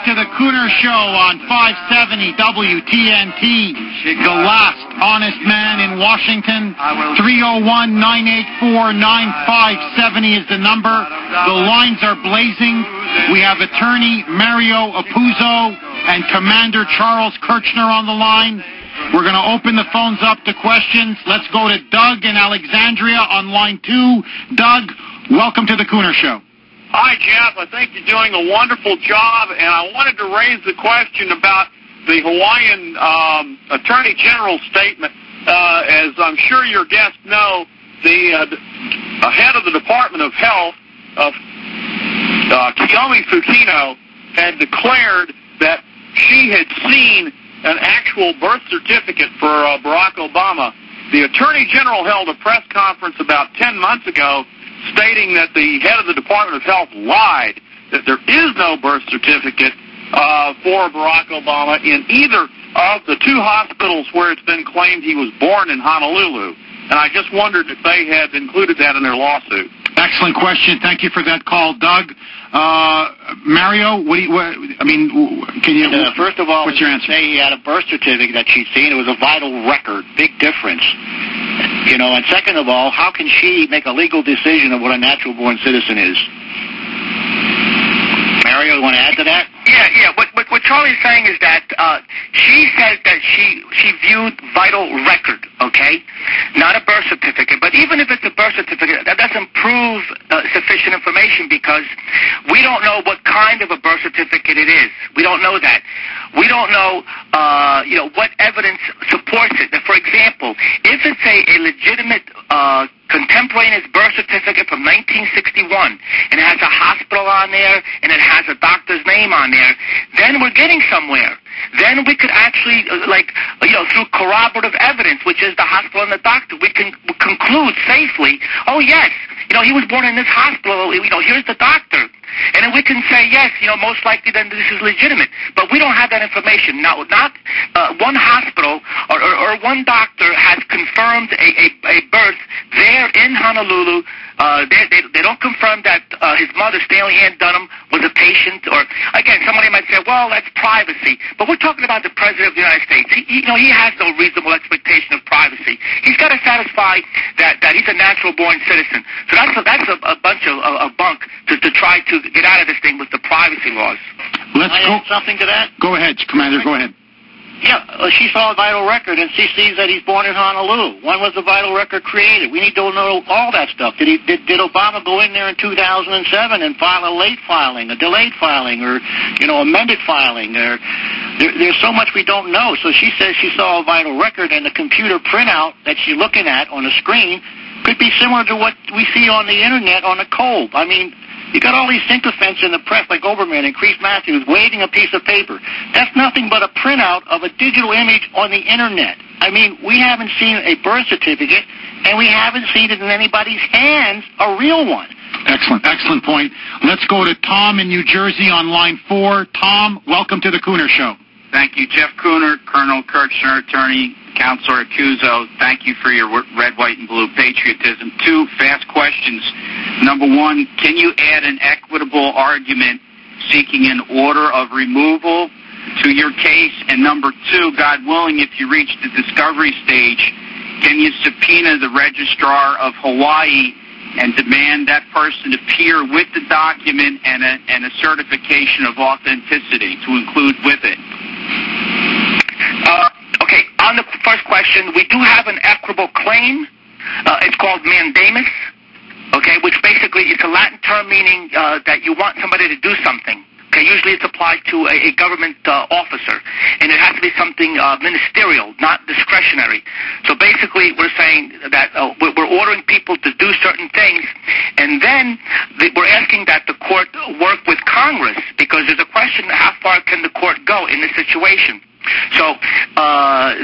back to the Kuhner Show on 570 WTNT. The last honest man in Washington. 301-984-9570 is the number. The lines are blazing. We have attorney Mario Apuzzo and Commander Charles Kerchner on the line. We're going to open the phones up to questions. Let's go to Doug in Alexandria on line 2. Doug, welcome to the Kuhner Show. Hi, Jeff. I think you're doing a wonderful job, and I wanted to raise the question about the Hawaiian Attorney General's statement. As I'm sure your guests know, the head of the Department of Health, Kiyomi Fukino, had declared that she had seen an actual birth certificate for Barack Obama. The Attorney General held a press conference about 10 months ago stating that the head of the Department of Health lied, that there is no birth certificate for Barack Obama in either of the two hospitals where it's been claimed he was born in Honolulu. And I just wondered if they had included that in their lawsuit. Excellent question. Thank you for that call, Doug. Mario, can you... first of all, what's your answer? Say he had a birth certificate that she'd seen. It was a vital record. Big difference. And second of all, how can she make a legal decision of what a natural-born citizen is? Mario, you want to add to that? Yeah. What Charlie's saying is that she says that she viewed vital record, okay? Not a birth certificate. But even if it's a birth certificate, that doesn't prove sufficient information because we don't know what kind of a birth certificate it is. We don't know that. We don't know, what evidence supports it. For example, if it's a legitimate contemporaneous birth certificate from 1961 and it has a hospital on there and it has a doctor's name on there, then we're getting somewhere. Then we could actually, through corroborative evidence, which is the hospital and the doctor, we can conclude safely, oh, yes, he was born in this hospital, here's the doctor. And then we can say, yes, most likely then this is legitimate. But we don't have that information. Now, not one hospital or one doctor has confirmed a birth there in Honolulu. They don't confirm that his mother, Stanley Ann Dunham, was a patient. Or, again, somebody might say, well, that's privacy. But we're talking about the President of the United States. He has no reasonable expectation of privacy. He's got to satisfy that he's a natural-born citizen. So that's a bunch of bunk to try to get out of this thing with the privacy laws. Let's go. Add something to that? Go ahead, Commander. Go ahead. Yeah, she saw a vital record, and she sees that he's born in Honolulu. When was the vital record created? We need to know all that stuff. Did Obama go in there in 2007 and file a late filing, a delayed filing, or amended filing? There's so much we don't know. So she says she saw a vital record, and the computer printout that she's looking at on the screen could be similar to what we see on the internet on a Cove. I mean, you got all these sycophants in the press like Oberman and Crease Matthews waving a piece of paper. That's nothing but a printout of a digital image on the internet. I mean, we haven't seen a birth certificate, and we haven't seen it in anybody's hands, a real one. Excellent point. Let's go to Tom in New Jersey on line 4. Tom, welcome to the Kuhner Show. Thank you, Jeff Kuhner, Colonel Kerchner, Attorney, Counselor Apuzzo. Thank you for your red, white, and blue patriotism. 2 fast questions. Number 1, can you add an equitable argument seeking an order of removal to your case? And number 2, God willing, if you reach the discovery stage, can you subpoena the Registrar of Hawaii and demand that person appear with the document and a certification of authenticity to include with it? Okay, on the first question, we do have an equitable claim. It's called mandamus, okay, which basically is a Latin term meaning that you want somebody to do something. Okay, usually it's applied to a government officer, and it has to be something ministerial, not discretionary. So basically we're saying that we're ordering people to do certain things, and then we're asking that the court work with Congress, because there's a question, how far can the court go in this situation? So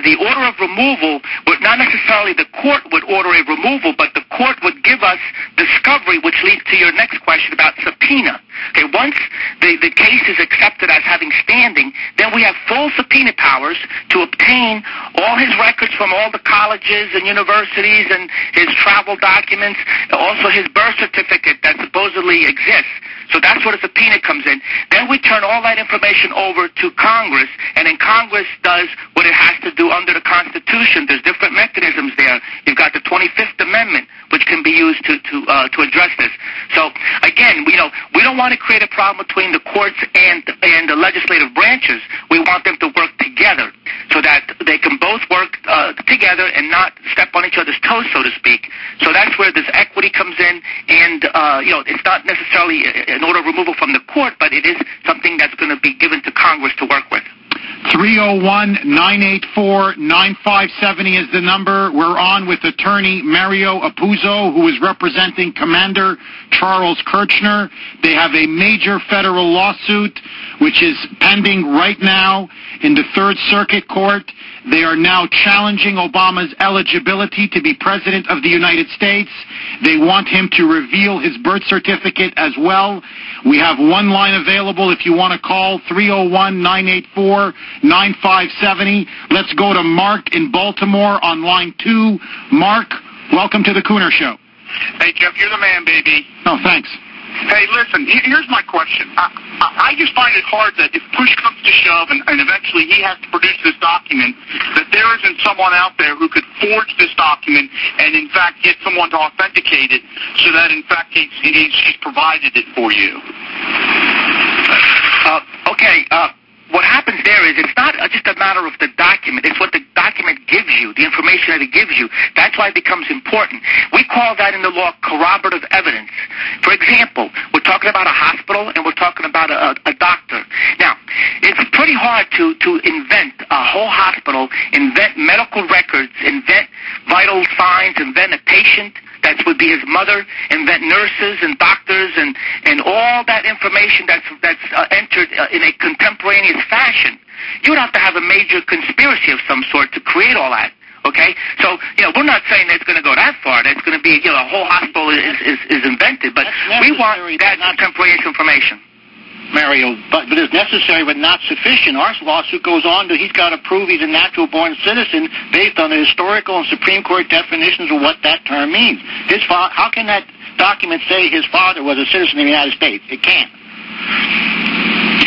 the order of removal, not necessarily the court would order a removal, but the court would give us discovery, which leads to your next question about subpoena. Okay, once the case is accepted as having standing, then we have full subpoena powers to obtain all his records from all the colleges and universities and his travel documents, also his birth certificate that supposedly exists. So that's where the subpoena comes in. Then we turn all that information over to Congress, and then Congress does what it has to do under the Constitution. There's different mechanisms there. You've got the 25th Amendment, which can be used to address this. So again, we don't want to create a problem between the courts and the legislative branches. We want them to work together so that they can both work together and not step on each other's toes, so to speak. So that's where this equity comes in, and it's not necessarily an order of removal from the court, but it is something that's going to be given to Congress to work with. 301-984-9570 is the number. We're on with attorney Mario Apuzzo, who is representing Commander Charles Kerchner. They have a major federal lawsuit which is pending right now in the Third Circuit Court. They are now challenging Obama's eligibility to be President of the United States. They want him to reveal his birth certificate as well. We have one line available if you want to call, 301-984-9570. Let's go to Mark in Baltimore on line 2. Mark, welcome to the Kuhner Show. Hey, Jeff, you're the man, baby. Oh, thanks. Hey, listen, here's my question. I just find it hard that if push comes to shove and eventually he has to produce this document, that there isn't someone out there who could forge this document and, in fact, get someone to authenticate it so that, in fact, he's provided it for you. What happens there is it's not just a matter of the document. It's what the document gives you, the information that it gives you. That's why it becomes important. We call that in the law corroborative evidence. For example, we're talking about a hospital and we're talking about a doctor. Now, it's pretty hard to invent a whole hospital, invent medical records, invent vital signs, invent a patient that would be his mother, invent nurses and doctors and all that information that's entered in a contemporaneous fashion. You would have to have a major conspiracy of some sort to create all that. Okay? So, we're not saying that it's going to go that far. That it's going to be, a whole hospital is invented, but we want that contemporaneous information. Mario, but it's necessary but not sufficient. Our lawsuit goes on to he's got to prove he's a natural-born citizen based on the historical and Supreme Court definitions of what that term means. How can that document say his father was a citizen of the United States? It can't.